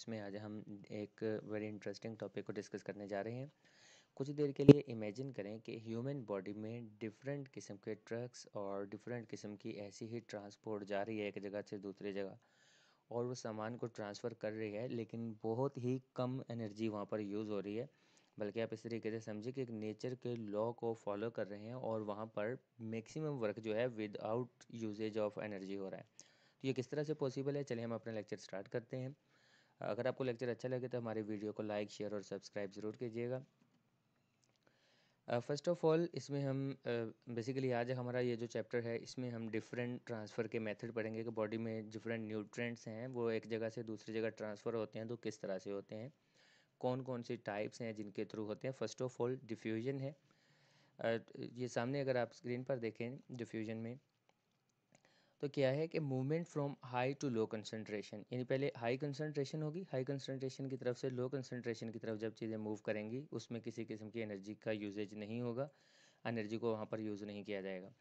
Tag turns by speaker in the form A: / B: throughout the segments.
A: इसमें आज हम एक वेरी इंटरेस्टिंग टॉपिक को डिस्कस करने जा रहे हैं। कुछ देर के लिए इमेजिन करें कि ह्यूमन बॉडी में डिफरेंट किस्म के ट्रक्स और डिफरेंट किस्म की ऐसी ही ट्रांसपोर्ट जा रही है एक जगह से दूसरी जगह, और वो सामान को ट्रांसफ़र कर रही है, लेकिन बहुत ही कम एनर्जी वहाँ पर यूज़ हो रही है। बल्कि आप इस तरीके से समझिए कि एक नेचर के लॉ को फॉलो कर रहे हैं और वहाँ पर मैक्सिमम वर्क जो है विदाउट यूजेज ऑफ एनर्जी हो रहा है। तो ये किस तरह से पॉसिबल है, चलिए हम अपना लेक्चर स्टार्ट करते हैं। अगर आपको लेक्चर अच्छा लगे तो हमारे वीडियो को लाइक, शेयर और सब्सक्राइब ज़रूर कीजिएगा। फ़र्स्ट ऑफ़ ऑल इसमें हम बेसिकली आज हमारा ये जो चैप्टर है इसमें हम डिफरेंट ट्रांसफ़र के मेथड पढ़ेंगे कि बॉडी में डिफरेंट न्यूट्रिएंट्स हैं वो एक जगह से दूसरी जगह ट्रांसफ़र होते हैं तो किस तरह से होते हैं, कौन कौन सी टाइप्स हैं जिनके थ्रू होते हैं। फ़र्स्ट ऑफ़ ऑल डिफ्यूजन है। ये सामने अगर आप स्क्रीन पर देखें डिफ्यूजन में, तो क्या है कि movement from high to low concentration, यानी पहले हाई कंसंट्रेशन होगी, हाई कंसंट्रेशन की तरफ से लो कंसंट्रेशन की तरफ जब चीज़ें मूव करेंगी उसमें किसी किस्म की एनर्जी का यूजेज नहीं होगा, एनर्जी को वहाँ पर यूज़ नहीं किया जाएगा।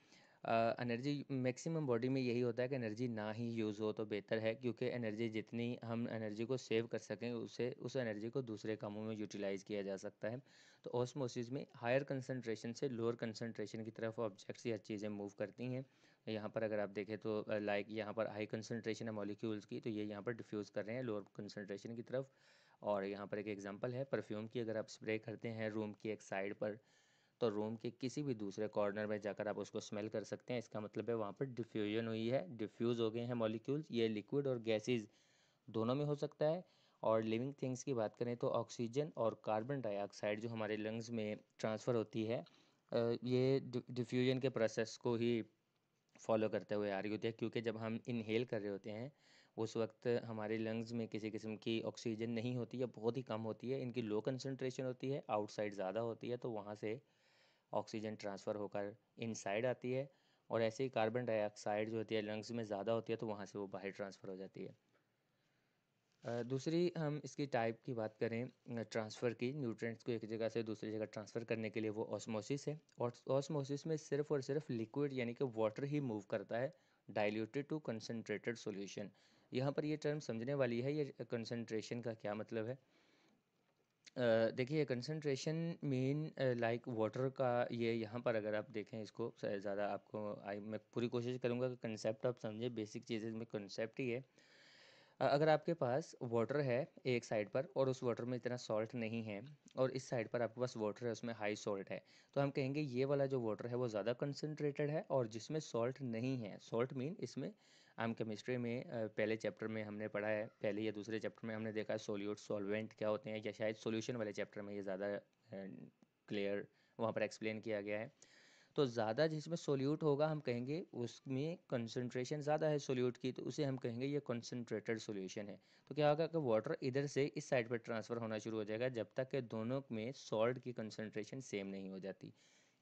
A: एनर्जी मैक्सिमम बॉडी में यही होता है कि एनर्जी ना ही यूज़ हो तो बेहतर है, क्योंकि एनर्जी जितनी हम एनर्जी को सेव कर सकें उसे उस एनर्जी को दूसरे कामों में यूटिलाइज़ किया जा सकता है। तो ऑस्मोसिस में हायर कंसंट्रेशन से लोअर कंसंट्रेशन की तरफ ऑब्जेक्ट्स या चीज़ें मूव करती हैं। यहाँ पर अगर आप देखें तो लाइक यहाँ पर हाई कंसंट्रेशन है मॉलिक्यूल्स की, तो ये यहाँ पर डिफ्यूज़ कर रहे हैं लोअर कंसंट्रेशन की तरफ। और यहाँ पर एक एग्जांपल है परफ्यूम की, अगर आप स्प्रे करते हैं रूम की एक साइड पर तो रूम के किसी भी दूसरे कॉर्नर में जाकर आप उसको स्मेल कर सकते हैं। इसका मतलब है वहाँ पर डिफ्यूजन हुई है, डिफ्यूज़ हो गए हैं मॉलिक्यूल्स। ये लिक्विड और गैसेज दोनों में हो सकता है। और लिविंग थिंग्स की बात करें तो ऑक्सीजन और कार्बन डाइऑक्साइड जो हमारे लंग्स में ट्रांसफ़र होती है, ये डिफ्यूजन के प्रोसेस को ही फॉलो करते हुए आ रही होती है, क्योंकि जब हम इनहेल कर रहे होते हैं उस वक्त हमारे लंग्स में किसी किस्म की ऑक्सीजन नहीं होती या बहुत ही कम होती है, इनकी लो कंसंट्रेशन होती है, आउटसाइड ज़्यादा होती है, तो वहाँ से ऑक्सीजन ट्रांसफ़र होकर इनसाइड आती है। और ऐसे ही कार्बन डाइऑक्साइड जो होती है लंग्स में ज़्यादा होती है तो वहाँ से वो बाहर ट्रांसफ़र हो जाती है। दूसरी हम इसकी टाइप की बात करें ट्रांसफ़र की, न्यूट्रिएंट्स को एक जगह से दूसरी जगह ट्रांसफ़र करने के लिए, वो ऑस्मोसिस है। और ऑस्मोसिस में सिर्फ और सिर्फ लिक्विड यानी कि वाटर ही मूव करता है, डाइल्यूटेड टू कंसनट्रेटेड सॉल्यूशन। यहाँ पर ये टर्म समझने वाली है, ये कंसंट्रेशन का क्या मतलब है। देखिए कंसंट्रेशन मीन लाइक वाटर का, ये यहाँ पर अगर आप देखें इसको ज़्यादा आपको मैं पूरी कोशिश करूँगा कि कंसेप्ट आप समझे, बेसिक चीज़ें में कंसेप्ट ही है। अगर आपके पास वाटर है एक साइड पर और उस वाटर में इतना सॉल्ट नहीं है, और इस साइड पर आपके पास वाटर है उसमें हाई सॉल्ट है, तो हम कहेंगे ये वाला जो वाटर है वो ज़्यादा कंसनट्रेटेड है, और जिसमें सॉल्ट नहीं है, सॉल्ट मीन इसमें हम केमिस्ट्री में पहले चैप्टर में हमने पढ़ा है, पहले या दूसरे चैप्टर में हमने देखा है सोल्यूट सॉल्वेंट क्या होते हैं, या शायद सॉल्यूशन वाले चैप्टर में ये ज़्यादा क्लियर वहाँ पर एक्सप्लेन किया गया है। तो ज़्यादा जिसमें सोल्यूट होगा हम कहेंगे उसमें कंसंट्रेशन ज़्यादा है सोल्यूट की, तो उसे हम कहेंगे ये कंसंट्रेटेड सॉल्यूशन है। तो क्या होगा कि वाटर इधर से इस साइड पर ट्रांसफ़र होना शुरू हो जाएगा जब तक कि दोनों में सॉल्ट की कंसंट्रेशन सेम नहीं हो जाती।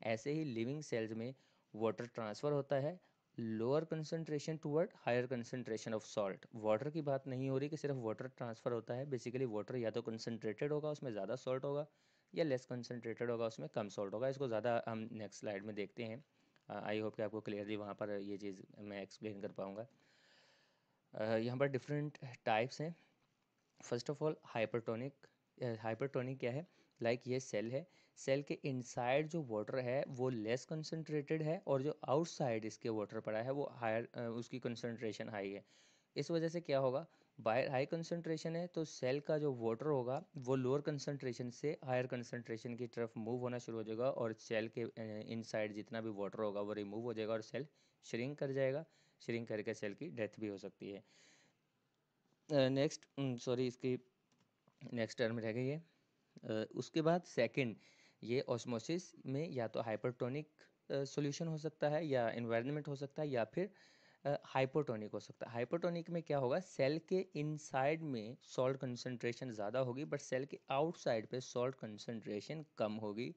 A: ऐसे ही लिविंग सेल्स में वाटर ट्रांसफ़र होता है lower concentration toward higher concentration of salt. Water की बात नहीं हो रही कि सिर्फ वाटर ट्रांसफ़र होता है, बेसिकली वाटर या तो कंसंट्रेटेड होगा उसमें ज़्यादा सॉल्ट होगा, या लेस कंसनट्रेटेड होगा उसमें कम सॉल्ट होगा। इसको ज़्यादा हम नेक्स्ट स्लाइड में देखते हैं। आई होप कि आपको क्लियरली वहाँ पर ये चीज़ मैं एक्सप्लेन कर पाऊँगा। यहाँ पर डिफरेंट टाइप्स हैं। First of all hypertonic. Hypertonic क्या है, ये सेल है, सेल के इनसाइड जो वाटर है वो लेस कंसनट्रेटेड है, और जो आउटसाइड इसके वाटर पड़ा है वो हायर, उसकी कंसनट्रेशन हाई है। इस वजह से क्या होगा, बाहर हाई कंसंट्रेशन है तो सेल का जो वाटर होगा वो लोअर कंसंट्रेशन से हायर कंसंट्रेशन की तरफ मूव होना शुरू हो जाएगा, और सेल के इनसाइड जितना भी वाटर होगा वो रिमूव हो जाएगा और सेल श्रिंक कर जाएगा। श्रिंक करके सेल की डेथ भी हो सकती है। नेक्स्ट सॉरी इसकी नेक्स्ट टर्म रह गई है। उसके बाद सेकंड, ये ऑस्मोसिस में या तो हाइपरटोनिक सॉल्यूशन हो सकता है, या एनवायरनमेंट हो सकता है, या फिर हाइपोटोनिक हो सकता है। हाइपोटोनिक में क्या होगा, सेल के इनसाइड में सॉल्ट कंसंट्रेशन ज़्यादा होगी बट सेल के आउटसाइड पे सॉल्ट कंसंट्रेशन कम होगी,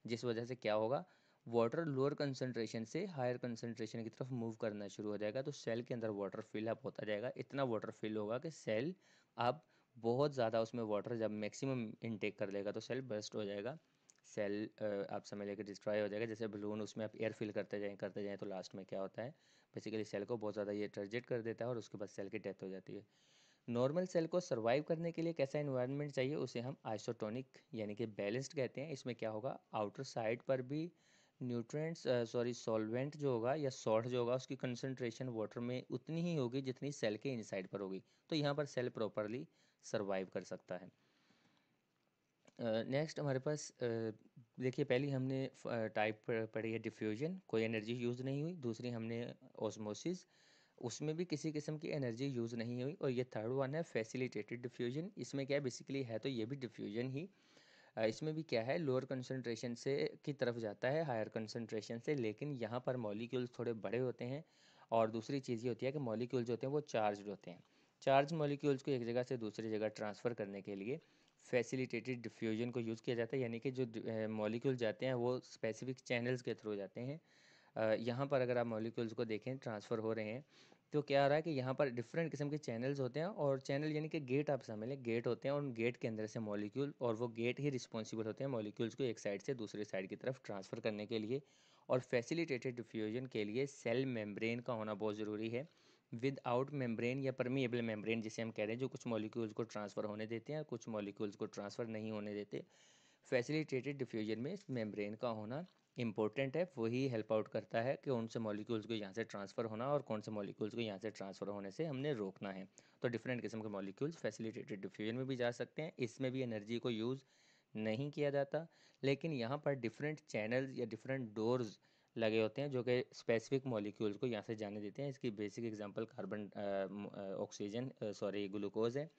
A: जिस वजह से क्या होगा, वाटर लोअर कंसंट्रेशन से हायर कंसंट्रेशन की तरफ मूव करना शुरू हो जाएगा, तो सेल के अंदर वाटर फिल अप होता जाएगा। इतना वाटर फिल होगा कि सेल अब बहुत ज़्यादा उसमें वाटर जब मैक्सिमम इनटेक कर लेगा तो सेल बर्स्ट हो जाएगा। सेल आप समझ लेकर डिस्ट्रॉय हो जाएगा, जैसे बलून उसमें आप एयर फिल करते जाएँ तो लास्ट में क्या होता है, बेसिकली सेल को बहुत ज़्यादा ये टर्जेट कर देता है और उसके बाद सेल की डेथ हो जाती है। नॉर्मल सेल को सर्वाइव करने के लिए कैसा एनवायरनमेंट चाहिए, उसे हम आइसोटोनिक यानी कि बैलेंस्ड कहते हैं। इसमें क्या होगा, आउटर साइड पर भी न्यूट्रिएंट्स सॉल्वेंट जो होगा या सॉल्ट जो होगा उसकी कंसंट्रेशन वाटर में उतनी ही होगी जितनी सेल के इनसाइड पर होगी, तो यहाँ पर सेल प्रॉपरली सर्वाइव कर सकता है। नेक्स्ट हमारे पास देखिए, पहली हमने टाइप पढ़ी है डिफ्यूजन, कोई एनर्जी यूज़ नहीं हुई। दूसरी हमने ऑस्मोसिस, उसमें भी किसी किस्म की एनर्जी यूज़ नहीं हुई। और ये थर्ड वन है फैसिलिटेटेड डिफ्यूजन, इसमें क्या है बेसिकली है तो ये भी डिफ्यूजन ही। इसमें भी क्या है, लोअर कंसंट्रेशन से की तरफ जाता है हायर कंसंट्रेशन से, लेकिन यहाँ पर मॉलिक्यूल्स थोड़े बड़े होते हैं। और दूसरी चीज़ ये होती है कि मॉलिक्यूल्स होते हैं वो चार्ज होते हैं। चार्ज मॉलिक्यूल्स को एक जगह से दूसरी जगह ट्रांसफ़र करने के लिए फैसिलिटेटेड डिफ्यूजन को यूज़ किया जाता है, यानी कि जो मॉलिक्यूल जाते हैं वो स्पेसिफिक चैनल्स के थ्रू जाते हैं। यहाँ पर अगर आप मॉलिक्यूल्स को देखें ट्रांसफ़र हो रहे हैं, तो क्या हो रहा है कि यहाँ पर डिफरेंट किस्म के चैनल्स होते हैं, और चैनल यानी कि गेट आप समझ लें, गेट होते हैं और उन गेट के अंदर से मॉलिक्यूल, और वो गेट ही रिस्पॉन्सिबल होते हैं मॉलिक्यूल्स को एक साइड से दूसरी साइड की तरफ ट्रांसफ़र करने के लिए। और फैसिलिटेटेड डिफ्यूजन के लिए सेल मेम्ब्रेन का होना बहुत ज़रूरी है। विद आउट मेम्ब्रेन या परमिएबल मेम्ब्रेन जिसे हम कह रहे हैं, जो कुछ मॉलिक्यूल्स को ट्रांसफ़र होने देते हैं, कुछ मॉलिक्यूल्स को ट्रांसफ़र नहीं होने देते। फैसिलिटेटेड डिफ्यूजन में मेम्ब्रेन का होना इंपॉर्टेंट है, वही हेल्प आउट करता है कि कौन से मॉलिक्यूल्स को यहाँ से ट्रांसफ़र होना और कौन से मॉलिक्यूल्स को यहाँ से ट्रांसफ़र होने से हमने रोकना है। तो डिफरेंट किस्म के मॉलिक्यूल्स फैसिलिटेटेड डिफ्यूजन में भी जा सकते हैं, इसमें भी एनर्जी को यूज़ नहीं किया जाता, लेकिन यहाँ पर डिफरेंट चैनल्स या डिफरेंट डोर्स लगे होते हैं जो कि स्पेसिफिक मॉलिक्यूल्स को यहाँ से जाने देते हैं। इसकी basic example carbon oxygen glucose है।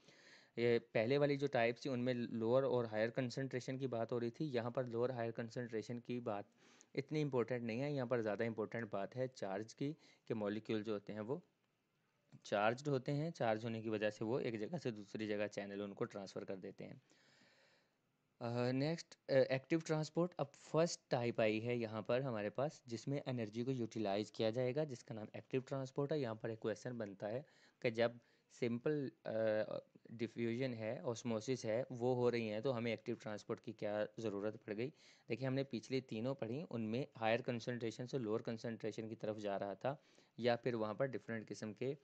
A: ये पहले वाली जो टाइप्स थी उनमें लोअर और हायर कंसंट्रेशन की बात हो रही थी, यहाँ पर लोअर हायर कंसंट्रेशन की बात इतनी इंपॉर्टेंट नहीं है। यहाँ पर ज़्यादा इंपॉर्टेंट बात है चार्ज की, कि मॉलिक्यूल जो होते हैं वो चार्ज्ड होते हैं, चार्ज होने की वजह से वो एक जगह से दूसरी जगह चैनल उनको ट्रांसफ़र कर देते हैं। नेक्स्ट एक्टिव ट्रांसपोर्ट, अब फर्स्ट टाइप आई है यहाँ पर हमारे पास जिसमें एनर्जी को यूटिलाइज किया जाएगा, जिसका नाम एक्टिव ट्रांसपोर्ट है। यहाँ पर एक क्वेश्चन बनता है कि जब सिंपल डिफ्यूजन है, ऑस्मोसिस है, वो हो रही हैं, तो हमें एक्टिव ट्रांसपोर्ट की क्या ज़रूरत पड़ गई। देखिए, हमने पिछली तीनों पढ़ी, उनमें हायर कंसनट्रेशन से लोअर कंसनट्रेशन की तरफ जा रहा था, या फिर वहाँ पर डिफरेंट किस्म के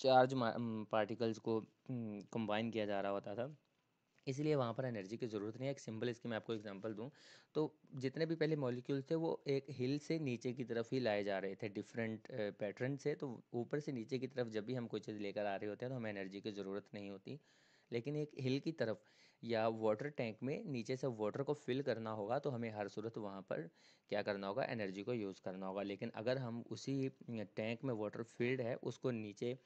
A: चार्ज पार्टिकल्स को कंबाइन किया जा रहा होता था, इसलिए वहाँ पर एनर्जी की ज़रूरत नहीं है। एक सिंपल इसकी मैं आपको एग्जांपल दूँ, तो जितने भी पहले मॉलिक्यूल थे वो एक हिल से नीचे की तरफ ही लाए जा रहे थे डिफरेंट पैटर्न से, तो ऊपर से नीचे की तरफ जब भी हम कोई चीज़ लेकर आ रहे होते हैं तो हमें एनर्जी की ज़रूरत नहीं होती। लेकिन एक हिल की तरफ या वाटर टैंक में नीचे से वाटर को फिल करना होगा, तो हमें हर सूरत वहाँ पर क्या करना होगा, एनर्जी को यूज़ करना होगा। लेकिन अगर हम उसी टैंक में वाटर फिल्ड है उसको नीचे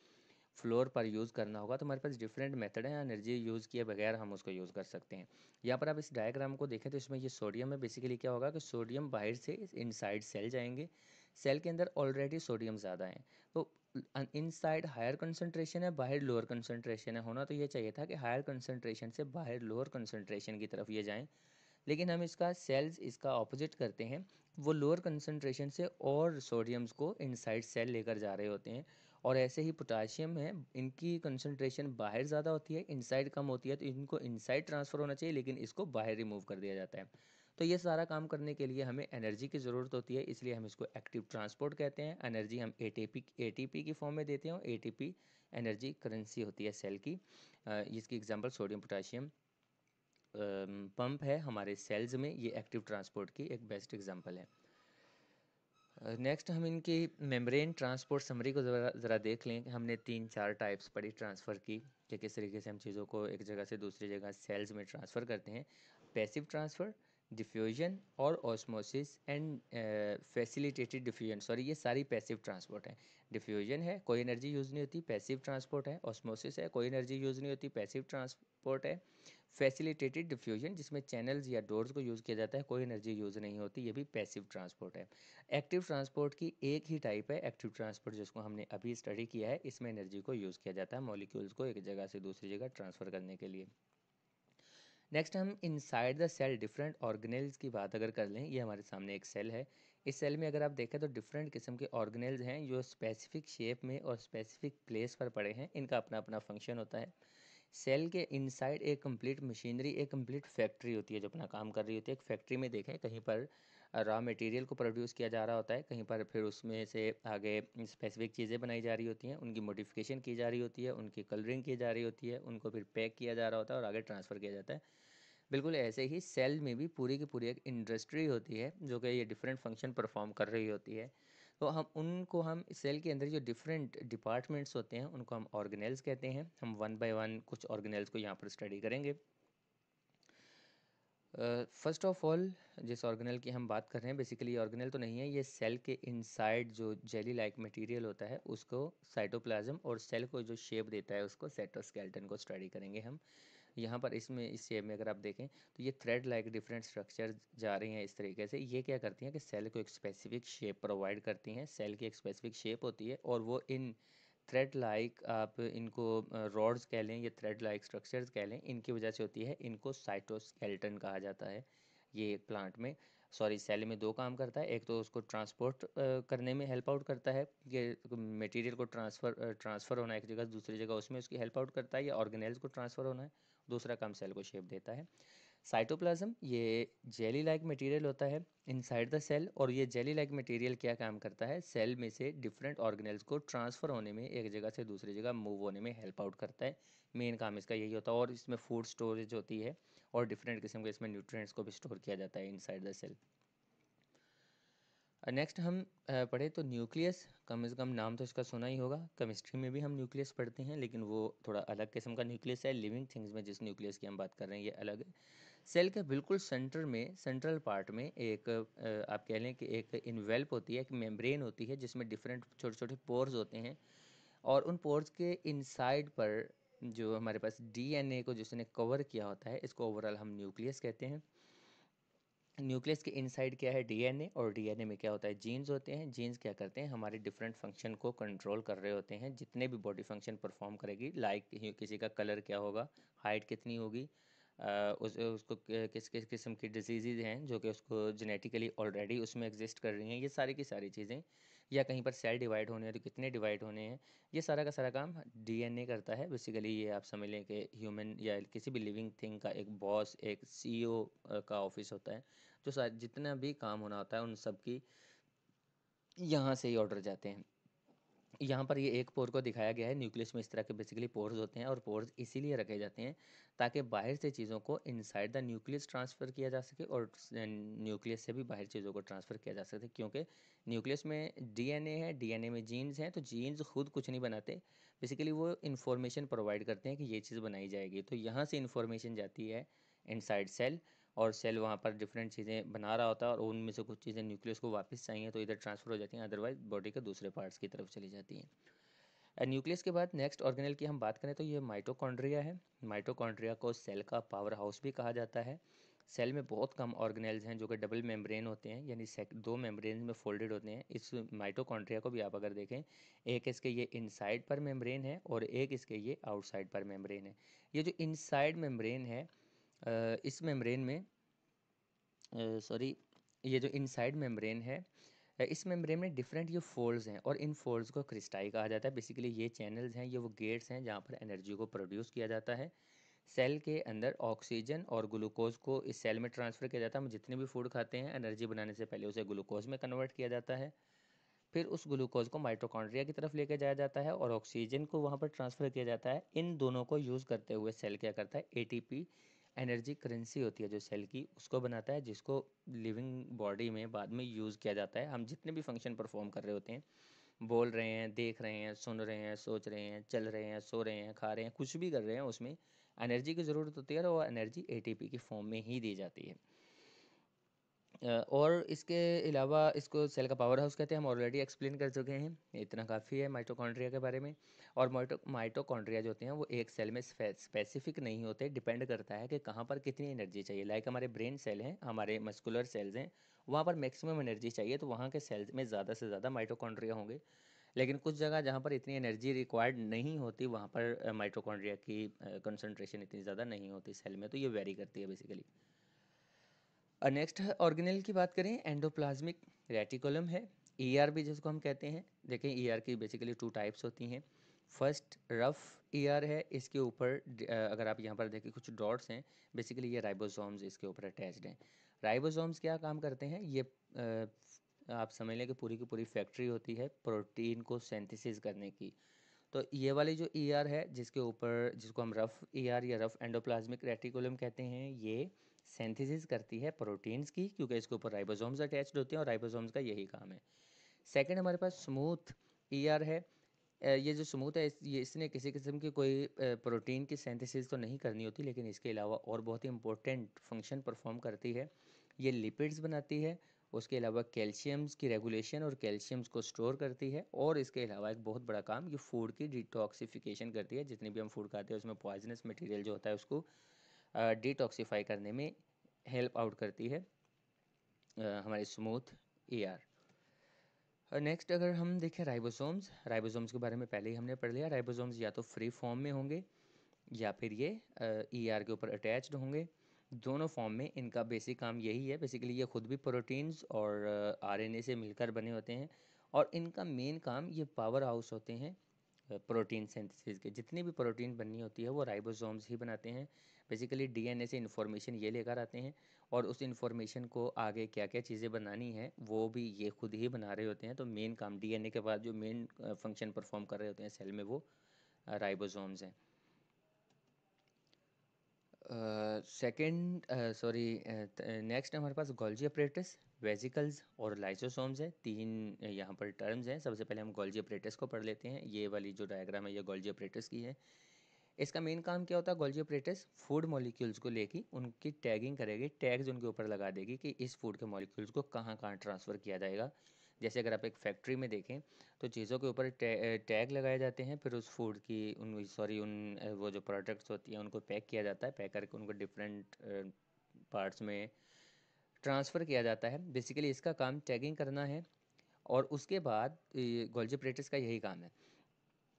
A: फ्लोर पर यूज़ करना होगा, तो हमारे पास डिफरेंट मेथड हैं, एनर्जी यूज़ किए बगैर हम उसको यूज़ कर सकते हैं। यहाँ पर आप इस डायग्राम को देखें तो इसमें ये सोडियम है। बेसिकली क्या होगा कि सोडियम बाहर से इनसाइड सेल जाएंगे, सेल के अंदर ऑलरेडी सोडियम ज़्यादा है, तो इनसाइड हायर कंसंट्रेशन है, बाहर लोअर कंसंट्रेशन है। होना तो ये चाहिए था कि हायर कंसंट्रेशन से बाहर लोअर कंसंट्रेशन की तरफ ये जाएँ, लेकिन हम इसका सेल्स इसका ऑपोजिट करते हैं, वो लोअर कंसंट्रेशन से और सोडियम्स को इनसाइड सेल लेकर जा रहे होते हैं। और ऐसे ही पोटाशियम है, इनकी कंसंट्रेशन बाहर ज़्यादा होती है, इनसाइड कम होती है, तो इनको इनसाइड ट्रांसफ़र होना चाहिए लेकिन इसको बाहर रिमूव कर दिया जाता है। तो ये सारा काम करने के लिए हमें एनर्जी की ज़रूरत होती है, इसलिए हम इसको एक्टिव ट्रांसपोर्ट कहते हैं। एनर्जी हम एटीपी की फॉर्म में देते हैं, और एटीपी एनर्जी करेंसी होती है सेल की। इसकी एग्जांपल सोडियम पोटाशियम पंप है हमारे सेल्स में, ये एक्टिव ट्रांसपोर्ट की एक बेस्ट एग्जांपल है। नेक्स्ट हम इनकी मेम्ब्रेन ट्रांसपोर्ट समरी को ज़रा देख लें कि हमने 3-4 टाइप्स पढ़ी ट्रांसफ़र की, कि किस तरीके से हम चीज़ों को एक जगह से दूसरी जगह सेल्स में ट्रांसफ़र करते हैं। पैसिव ट्रांसफ़र, डिफ्यूजन और osmosis and facilitated diffusion, sorry ये सारी पैसिव ट्रांसपोर्ट है। डिफ्यूजन है, कोई एनर्जी यूज़ नहीं होती, पैसिव ट्रांसपोर्ट है। ऑस्मोसिस है, कोई एनर्जी यूज़ नहीं होती, पैसिव ट्रांसपोर्ट है। फैसिलिटेटेड डिफ्यूजन जिसमें चैनल्स या डोर्स को यूज़ किया जाता है, कोई एनर्जी यूज़ नहीं होती, ये भी पैसिव ट्रांसपोर्ट है। एक्टिव ट्रांसपोर्ट की एक ही टाइप है एक्टिव ट्रांसपोर्ट, जिसको हमने अभी स्टडी किया है, इसमें एनर्जी को यूज़ किया जाता है मॉलिक्यूल्स को एक जगह से दूसरी जगह ट्रांसफ़र करने के लिए। नेक्स्ट हम inside the cell different organelles की बात अगर कर लें, ये हमारे सामने एक सेल है। इस सेल में अगर आप देखें तो डिफरेंट किस्म के ऑर्गेनेल्स हैं जो स्पेसिफिक शेप में और स्पेसिफिक प्लेस पर पड़े हैं, इनका अपना अपना फंक्शन होता है। सेल के इनसाइड एक कंप्लीट मशीनरी, एक कंप्लीट फैक्ट्री होती है जो अपना काम कर रही होती है। एक फैक्ट्री में देखें कहीं पर रॉ मटेरियल को प्रोड्यूस किया जा रहा होता है, कहीं पर फिर उसमें से आगे स्पेसिफिक चीज़ें बनाई जा रही होती हैं, उनकी मॉडिफिकेशन की जा रही होती है, उनकी कलरिंग की जा रही होती है, उनको फिर पैक किया जा रहा होता है और आगे ट्रांसफ़र किया जाता है। बिल्कुल ऐसे ही सेल में भी पूरी की पूरी एक इंडस्ट्री होती है जो कि ये डिफरेंट फंक्शन परफॉर्म कर रही होती है। तो हम सेल के अंदर जो डिफरेंट डिपार्टमेंट्स होते हैं उनको हम ऑर्गेनेल्स कहते हैं। हम वन बाय वन कुछ ऑर्गेनेल्स को यहाँ पर स्टडी करेंगे। फर्स्ट ऑफ ऑल जिस ऑर्गेनेल की हम बात कर रहे हैं, बेसिकली ऑर्गेनेल तो नहीं है, ये सेल के इनसाइड जो जेली लाइक मटेरियल होता है उसको साइटोप्लाज्म, और सेल को जो शेप देता है उसको साइटोस्केलेटन को स्टडी करेंगे हम। यहाँ पर इसमें इस शेप में अगर आप देखें तो ये थ्रेड लाइक डिफरेंट स्ट्रक्चर जा रही हैं इस तरीके से। ये क्या करती हैं कि सेल को एक स्पेसिफिक शेप प्रोवाइड करती हैं। सेल की एक स्पेसिफिक शेप होती है और वो इन थ्रेड लाइक, आप इनको रॉड्स कह लें या थ्रेड लाइक स्ट्रक्चर्स कह लें, इनकी वजह से होती है। इनको साइटोस्केलेटन कहा जाता है। ये प्लांट में सेल में दो काम करता है। एक तो उसको ट्रांसपोर्ट करने में हेल्प आउट करता है, ये मटेरियल को ट्रांसफ़र होना एक जगह से दूसरी जगह, उसमें उसकी हेल्प आउट करता है, या ऑर्गेनेल्स को ट्रांसफ़र होना है। दूसरा काम सेल को शेप देता है। साइटोप्लाज्म ये जेली लाइक मटेरियल होता है इनसाइड द सेल, और ये जेली लाइक मटेरियल क्या काम करता है, सेल में से डिफरेंट ऑर्गेनेल्स को ट्रांसफ़र होने में, एक जगह से दूसरी जगह मूव होने में हेल्प आउट करता है। मेन काम इसका यही होता है। और इसमें फूड स्टोरेज होती है और डिफरेंट किस्म के इसमें न्यूट्रिएंट्स को भी स्टोर किया जाता है इनसाइड द सेल। नेक्स्ट हम पढ़े तो न्यूक्लियस, कम से कम नाम तो इसका सुना ही होगा। केमिस्ट्री में भी हम न्यूक्लियस पढ़ते हैं, लेकिन वो थोड़ा अलग किस्म का न्यूक्लियस है। लिविंग थिंग्स में जिस न्यूक्लियस की हम बात कर रहे हैं ये अलग है। सेल के बिल्कुल सेंटर में, सेंट्रल पार्ट में एक आप कह लें कि एक इन्वेल्प होती है, एक मेम्ब्रेन होती है जिसमें डिफरेंट छोटे छोटे पोर्स होते हैं, और उन पोर्स के इनसाइड पर जो हमारे पास डीएनए को जिसने कवर किया होता है, इसको ओवरऑल हम न्यूक्लियस कहते हैं। न्यूक्लियस के इनसाइड क्या है, डीएनए, और डीएनए में क्या होता है, जीन्स होते हैं। जीन्स क्या करते हैं, हमारे डिफरेंट फंक्शन को कंट्रोल कर रहे होते हैं। जितने भी बॉडी फंक्शन परफॉर्म करेगी, लाइक किसी का कलर क्या होगा, हाइट कितनी होगी, उसको किस किस किस्म की डिजीज़ हैं जो कि उसको जेनेटिकली ऑलरेडी उसमें एग्जिस्ट कर रही हैं, ये सारी की सारी चीज़ें, या कहीं पर सेल डिवाइड होने हैं तो कितने डिवाइड होने हैं, ये सारा का सारा काम डीएनए करता है। बेसिकली ये आप समझ लें कि ह्यूमन या किसी भी लिविंग थिंग का एक बॉस, एक सीईओ का ऑफिस होता है, जो सारे जितना भी काम होना होता है उन सब की यहाँ से ही ऑर्डर जाते हैं। यहाँ पर ये एक पोर को दिखाया गया है। न्यूक्लियस में इस तरह के बेसिकली पोर्स होते हैं, और पोर्स इसीलिए रखे जाते हैं ताकि बाहर से चीज़ों को इनसाइड द न्यूक्लियस ट्रांसफ़र किया जा सके, और न्यूक्लियस से भी बाहर चीज़ों को ट्रांसफ़र किया जा सके। क्योंकि न्यूक्लियस में डीएनए है, डीएनए में जीन्स हैं, तो जीन्स खुद कुछ नहीं बनाते, बेसिकली वो इन्फॉर्मेशन प्रोवाइड करते हैं कि ये चीज़ बनाई जाएगी। तो यहाँ से इन्फॉर्मेशन जाती है इनसाइड सेल, और सेल वहाँ पर डिफरेंट चीज़ें बना रहा होता है, और उनमें से कुछ चीज़ें न्यूक्लियस को वापस चाहिए तो इधर ट्रांसफ़र हो जाती हैं, अदरवाइज बॉडी के दूसरे पार्ट्स की तरफ चली जाती हैं। न्यूक्लियस के बाद नेक्स्ट ऑर्गेनेल की हम बात करें तो ये माइटोकॉन्ड्रिया है। माइटोकॉन्ड्रिया को सेल का पावर हाउस भी कहा जाता है। सेल में बहुत कम ऑर्गेनेल्स हैं जो कि डबल मेम्ब्रेन होते हैं, यानी दो मेम्ब्रेन में फोल्डेड होते हैं। इस माइटोकॉन्ड्रिया को भी आप अगर देखें, एक इसके ये इनसाइड पर मेम्ब्रेन है और एक इसके ये आउटसाइड पर मेम्ब्रेन है। ये जो इनसाइड मेम्ब्रेन है, इस मेम्ब्रेन में सॉरी ये जो इनसाइड मेम्ब्रेन है, इस मेम्ब्रेन में डिफरेंट ये फोल्ड्स हैं, और इन फोल्ड्स को क्रिस्टाई कहा जाता है। बेसिकली ये चैनल्स हैं, ये वो गेट्स हैं जहाँ पर एनर्जी को प्रोड्यूस किया जाता है। सेल के अंदर ऑक्सीजन और ग्लूकोज को इस सेल में ट्रांसफ़र किया जाता है। हम जितने भी फूड खाते हैं, एनर्जी बनाने से पहले उसे ग्लूकोज में कन्वर्ट किया जाता है। फिर उस ग्लूकोज को माइटोकॉन्ड्रिया की तरफ लेके जाया जाता है, और ऑक्सीजन को वहाँ पर ट्रांसफ़र किया जाता है। इन दोनों को यूज़ करते हुए सेल क्या करता है, एटीपी एनर्जी करेंसी होती है जो सेल की, उसको बनाता है, जिसको लिविंग बॉडी में बाद में यूज़ किया जाता है। हम जितने भी फंक्शन परफॉर्म कर रहे होते हैं, बोल रहे हैं, देख रहे हैं, सुन रहे हैं, सोच रहे हैं, चल रहे हैं, सो रहे हैं, खा रहे हैं, कुछ भी कर रहे हैं, उसमें एनर्जी की ज़रूरत होती है, और वो एनर्जी एटीपी की फॉर्म में ही दी जाती है। और इसके अलावा इसको सेल का पावर हाउस कहते हैं, हम ऑलरेडी एक्सप्लेन कर चुके हैं, इतना काफ़ी है माइटोकॉन्ड्रिया के बारे में। और माइटोकॉन्ड्रिया जो होते हैं वो एक सेल में स्पेसिफिक नहीं होते, डिपेंड करता है कि कहाँ पर कितनी एनर्जी चाहिए। लाइक हमारे ब्रेन सेल हैं, हमारे मस्कुलर सेल्स हैं, वहाँ पर मैक्सिमम एनर्जी चाहिए तो वहाँ के सेल्स में ज़्यादा से ज़्यादा माइटोकॉन्ड्रिया होंगे। लेकिन कुछ जगह जहाँ पर इतनी एनर्जी रिक्वायर्ड नहीं होती, वहाँ पर माइटोकॉन्ड्रिया की कंसनट्रेशन इतनी ज़्यादा नहीं होती सेल में, तो ये वेरी करती है बेसिकली। नेक्स्ट ऑर्गेनेल की बात करें, एंडोप्लाज्मिक रेटिकुलम है, ईआर भी जिसको हम कहते हैं। देखें ईआर की बेसिकली टू टाइप्स होती हैं। फर्स्ट रफ ईआर है, इसके ऊपर अगर आप यहाँ पर देखें कुछ डॉट्स हैं, बेसिकली ये राइबोसोम्स इसके ऊपर अटैच्ड हैं। राइबोसोम्स क्या काम करते हैं, ये आप समझ लें कि पूरी की पूरी फैक्ट्री होती है प्रोटीन को सिंथेसिस करने की। तो ये वाली जो ईआर है जिसके ऊपर, जिसको हम रफ ईआर या रफ एंडोप्लाज्मिक रेटिकुलम कहते हैं, ये सिंथेसिस करती है प्रोटीन्स की, क्योंकि इसके ऊपर राइबोसोम्स अटैच्ड होते हैं और राइबोसोम्स का यही काम है। सेकंड हमारे पास स्मूथ ईआर है। ये जो स्मूथ है ये इसने किसी किस्म की कोई प्रोटीन की सिंथेसिस तो नहीं करनी होती, लेकिन इसके अलावा और बहुत ही इंपॉर्टेंट फंक्शन परफॉर्म करती है। ये लिपिड्स बनाती है, उसके अलावा कैल्शियम्स की रेगुलेशन और कैल्शियम्स को स्टोर करती है, और इसके अलावा एक बहुत बड़ा काम ये फूड की डिटॉक्सिफिकेशन करती है। जितनी भी हम फूड खाते हैं उसमें पॉइजनस मटेरियल जो होता है उसको डिटॉक्सिफाई करने में हेल्प आउट करती है हमारी स्मूथ ईआर। और नेक्स्ट अगर हम देखें राइबोसोम्स, राइबोसोम्स के बारे में पहले ही हमने पढ़ लिया। राइबोसोम्स या तो फ्री फॉर्म में होंगे या फिर ये ईआर के ऊपर अटैच्ड होंगे। दोनों फॉर्म में इनका बेसिक काम यही है। बेसिकली ये खुद भी प्रोटीन्स और आरएनए से मिलकर बने होते हैं, और इनका मेन काम ये पावर हाउस होते हैं प्रोटीन सिंथेसिस के। जितनी भी प्रोटीन बननी होती है वो राइबोसोम्स ही बनाते हैं। बेसिकली डीएनए से इन्फॉर्मेशन ये लेकर आते हैं, और उस इन्फॉर्मेशन को आगे क्या क्या चीज़ें बनानी है वो भी ये खुद ही बना रहे होते हैं। तो मेन काम डीएनए के बाद जो मेन फंक्शन परफॉर्म कर रहे होते हैं सेल में वो राइबोसोम्स हैं। सेकंड सॉरी नेक्स्ट हमारे पास गोल्जी अपरेटस, वेसिकल्स और लाइसोसोम्स है। तीन यहाँ पर टर्म्स हैं। सबसे पहले हम गोल्जी अपरेटस को पढ़ लेते हैं। ये वाली जो डायग्राम है ये गोल्जी अपरेटस की है। इसका मेन काम क्या होता है, गोल्जी अपरेटस फूड मॉलिक्यूल्स को लेके उनकी टैगिंग करेगी, टैग्स उनके ऊपर लगा देगी कि इस फूड के मॉलिक्यूल्स को कहाँ कहाँ ट्रांसफ़र किया जाएगा। जैसे अगर आप एक फैक्ट्री में देखें तो चीज़ों के ऊपर टैग लगाए जाते हैं, फिर उस फूड की वो जो प्रोडक्ट्स होती हैं उनको पैक किया जाता है, पैक करके उनको डिफरेंट पार्ट्स में ट्रांसफ़र किया जाता है। बेसिकली इसका काम टैगिंग करना है, और उसके बाद गोल्जी अपरेटस का यही काम है,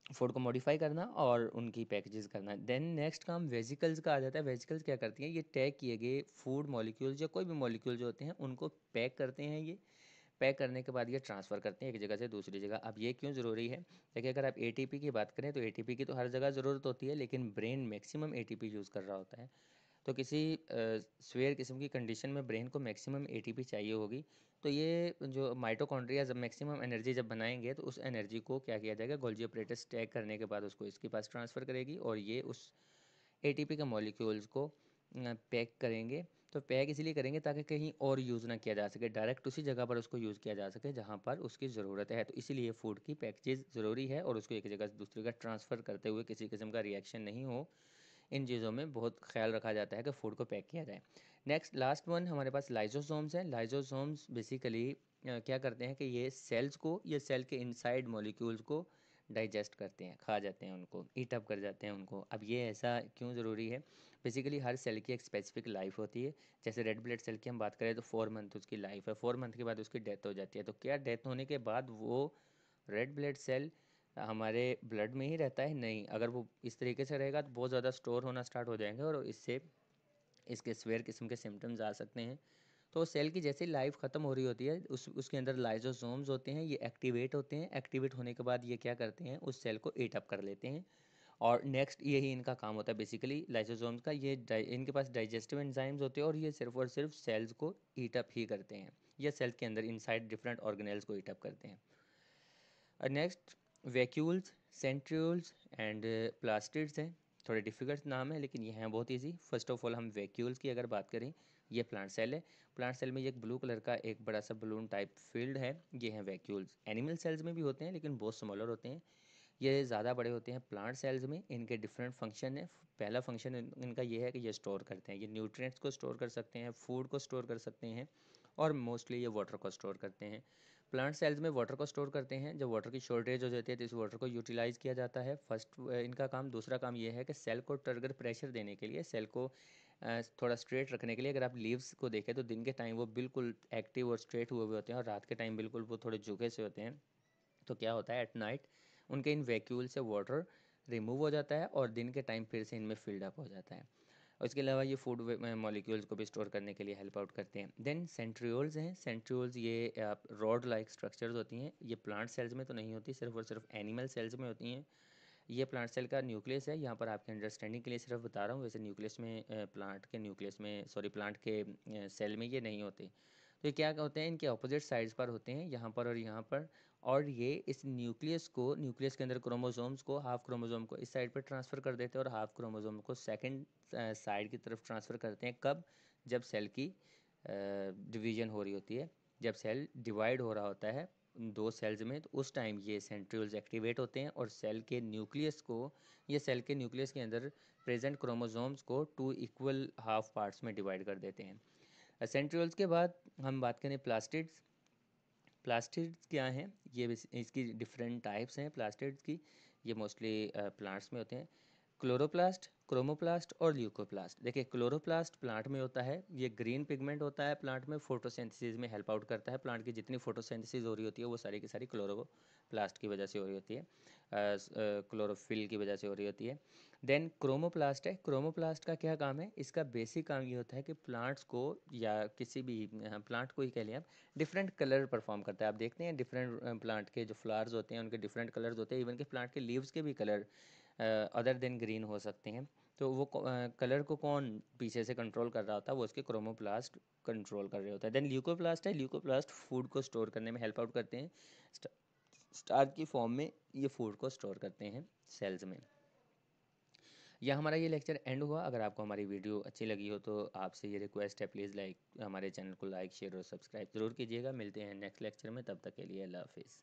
A: फूड को मॉडिफाई करना और उनकी पैकेजेस करना। देन नेक्स्ट काम वेसिकल्स का आ जाता है। वेसिकल्स क्या करती हैं, ये टैग किए गए फूड मॉलिक्यूल्स या कोई भी मॉलिक्यूल जो होते हैं उनको पैक करते हैं। ये पैक करने के बाद ये ट्रांसफ़र करते हैं एक जगह से दूसरी जगह। अब ये क्यों ज़रूरी है, देखिए अगर आप एटीपी की बात करें तो एटीपी की तो हर जगह ज़रूरत होती है, लेकिन ब्रेन मैक्सिमम एटीपी यूज़ कर रहा होता है। तो किसी स्वेयर किस्म की कंडीशन में ब्रेन को मैक्सिमम एटीपी चाहिए होगी। तो ये जो माइटोकॉन्ड्रिया जब मैक्सिमम एनर्जी जब बनाएंगे तो उस एनर्जी को क्या किया जाएगा, गोल्जी अपरेटस टैग करने के बाद उसको इसके पास ट्रांसफ़र करेगी, और ये उस एटीपी के मॉलिक्यूल्स को पैक करेंगे। तो पैक इसलिए करेंगे ताकि कहीं और यूज़ ना किया जा सके, डायरेक्ट उसी जगह पर उसको यूज़ किया जा सके जहाँ पर उसकी ज़रूरत है। तो इसीलिए फूड की पैकेजेस ज़रूरी है, और उसको एक जगह से दूसरी जगह ट्रांसफ़र करते हुए किसी किस्म का रिएक्शन नहीं हो, इन चीज़ों में बहुत ख्याल रखा जाता है कि फ़ूड को पैक किया जाए। नेक्स्ट लास्ट वन हमारे पास लाइसोसोम्स हैं। लाइसोसोम्स बेसिकली क्या करते हैं कि ये सेल्स को, ये सेल के इनसाइड मॉलिक्यूल्स को डाइजेस्ट करते हैं, खा जाते हैं उनको, ईट अप कर जाते हैं उनको। अब ये ऐसा क्यों ज़रूरी है, बेसिकली हर सेल की एक स्पेसिफिक लाइफ होती है। जैसे रेड ब्लड सेल की हम बात करें तो 4 मंथ उसकी लाइफ है, 4 मंथ के बाद उसकी डेथ हो जाती है। तो क्या डेथ होने के बाद वो रेड ब्लड सेल हमारे ब्लड में ही रहता है? नहीं, अगर वो इस तरीके से रहेगा तो बहुत ज़्यादा स्टोर होना स्टार्ट हो जाएंगे, और इससे इसके स्वेयर किस्म के सिम्टम्स आ सकते हैं। तो सेल की जैसे लाइफ ख़त्म हो रही होती है उसके अंदर लाइसोसोम्स होते हैं, ये एक्टिवेट होते हैं। एक्टिवेट होने के बाद ये क्या करते हैं, उस सेल को ईट अप कर लेते हैं, और नेक्स्ट यही इनका काम होता है बेसिकली लाइसोसोम्स का। ये इनके पास डाइजेस्टिव एंजाइम्स होते हैं, और ये सिर्फ और सिर्फ सेल्स को ईट अप ही करते हैं, या सेल के अंदर इनसाइड डिफरेंट ऑर्गेनेल्स को ईट अप करते हैं। Next vacuoles, centrioles and plastids हैं। थोड़े डिफिकल्ट नाम है लेकिन ये हैं बहुत ईजी। फर्स्ट ऑफ ऑल हम वैक्यूल्स की अगर बात करें, ये प्लांट सेल है। प्लांट सेल में ये एक ब्लू कलर का एक बड़ा सा बलून टाइप फील्ड है, ये हैं वैक्यूल्स। एनिमल सेल्स में भी होते हैं लेकिन बहुत स्मॉलर होते हैं, ये ज़्यादा बड़े होते हैं प्लांट सेल्स में। इनके डिफरेंट फंक्शन है। पहला फंक्शन इनका ये है कि ये स्टोर करते हैं, ये न्यूट्रिएंट्स को स्टोर कर सकते हैं, फूड को स्टोर कर सकते हैं, और मोस्टली ये वाटर को स्टोर करते हैं। प्लांट सेल्स में वाटर को स्टोर करते हैं, जब वाटर की शॉर्टेज हो जाती है तो इस वाटर को यूटिलाइज़ किया जाता है, फर्स्ट इनका काम। दूसरा काम ये है कि सेल को टारगेट प्रेशर देने के लिए, सेल को थोड़ा स्ट्रेट रखने के लिए। अगर आप लीव्स को देखें तो दिन के टाइम वो बिल्कुल एक्टिव और स्ट्रेट हुए हुए होते हैं, और रात के टाइम बिल्कुल वो थोड़े झुके से होते हैं। तो क्या होता है, एट नाइट उनके इन वैक्यूल से वाटर रिमूव हो जाता है, और दिन के टाइम फिर से इनमें फिल्ड अप हो जाता है। और इसके अलावा ये फूड मॉलिक्यूल्स को भी स्टोर करने के लिए हेल्प आउट करते हैं। देन सेंट्रियोल्स हैं। सेंट्रियोल्स ये रॉड लाइक स्ट्रक्चर्स होती हैं, ये प्लांट सेल्स में तो नहीं होती, सिर्फ और सिर्फ एनिमल सेल्स में होती हैं। ये प्लांट सेल का न्यूक्लियस है, यहाँ पर आपके अंडरस्टैंडिंग के लिए सिर्फ बता रहा हूँ। वैसे न्यूक्लियस में प्लांट के सेल में ये नहीं होते। तो ये क्या होते हैं, इनके ऑपोजिट साइड्स पर होते हैं, यहाँ पर और यहाँ पर। और ये इस न्यूक्लियस के अंदर क्रोमोसोम्स को, हाफ क्रोमोसोम को इस साइड पर ट्रांसफ़र कर देते हैं और हाफ क्रोमोसोम को सेकंड साइड की तरफ ट्रांसफ़र करते हैं। कब? जब सेल की डिवीजन हो रही होती है, जब सेल डिवाइड हो रहा होता है दो सेल्स में, तो उस टाइम ये सेंट्रियोल्स एक्टिवेट होते हैं और सेल के न्यूक्लियस को, ये सेल के न्यूक्लियस के अंदर प्रेजेंट क्रोमोसोम्स को 2 इक्वल हाफ पार्ट्स में डिवाइड कर देते हैं। सेंट्रियोल्स के बाद हम बात करें प्लास्टिड्स। प्लास्टिड्स क्या हैं? ये इसकी डिफरेंट टाइप्स हैं प्लास्टिड्स की। ये मोस्टली प्लांट्स में होते हैं। क्लोरोप्लास्ट, क्रोमोप्लास्ट और ल्यूकोप्लास्ट। देखिए, क्लोरोप्लास्ट प्लांट में होता है, ये ग्रीन पिगमेंट होता है प्लांट में, फोटोसिंथेसिस में हेल्प आउट करता है। प्लांट की जितनी फोटोसिंथेसिस हो रही होती है वो सारी की सारी क्लोरोप्लास्ट की वजह से हो रही होती है, क्लोरोफिल की वजह से हो रही होती है। देन क्रोमोप्लास्ट है। क्रोमोप्लास्ट का क्या काम है? इसका बेसिक काम ये होता है कि प्लांट्स को, या किसी भी प्लांट को ही कह लें आप, डिफरेंट कलर परफॉर्म करता है। आप देखते हैं डिफरेंट प्लांट के जो फ्लावर्स होते हैं उनके डिफरेंट कलर्स होते हैं, इवन के प्लांट के लीव्स के भी कलर अदर देन ग्रीन हो सकते हैं। तो वो कलर को कौन पीछे से कंट्रोल कर रहा होता है? वो उसके क्रोमोप्लास्ट कंट्रोल कर रहे होता है। देन ल्यूकोप्लास्ट है। ल्यूकोप्लास्ट फूड को स्टोर करने में हेल्प आउट करते हैं। स्टार्च की फॉर्म में ये फूड को स्टोर करते हैं सेल्स में। यह हमारा ये लेक्चर एंड हुआ। अगर आपको हमारी वीडियो अच्छी लगी हो तो आपसे ये रिक्वेस्ट है, प्लीज़ हमारे चैनल को लाइक, शेयर और सब्सक्राइब ज़रूर कीजिएगा। मिलते हैं नेक्स्ट लेक्चर में, तब तक के लिए अल्लाह हाफिज़।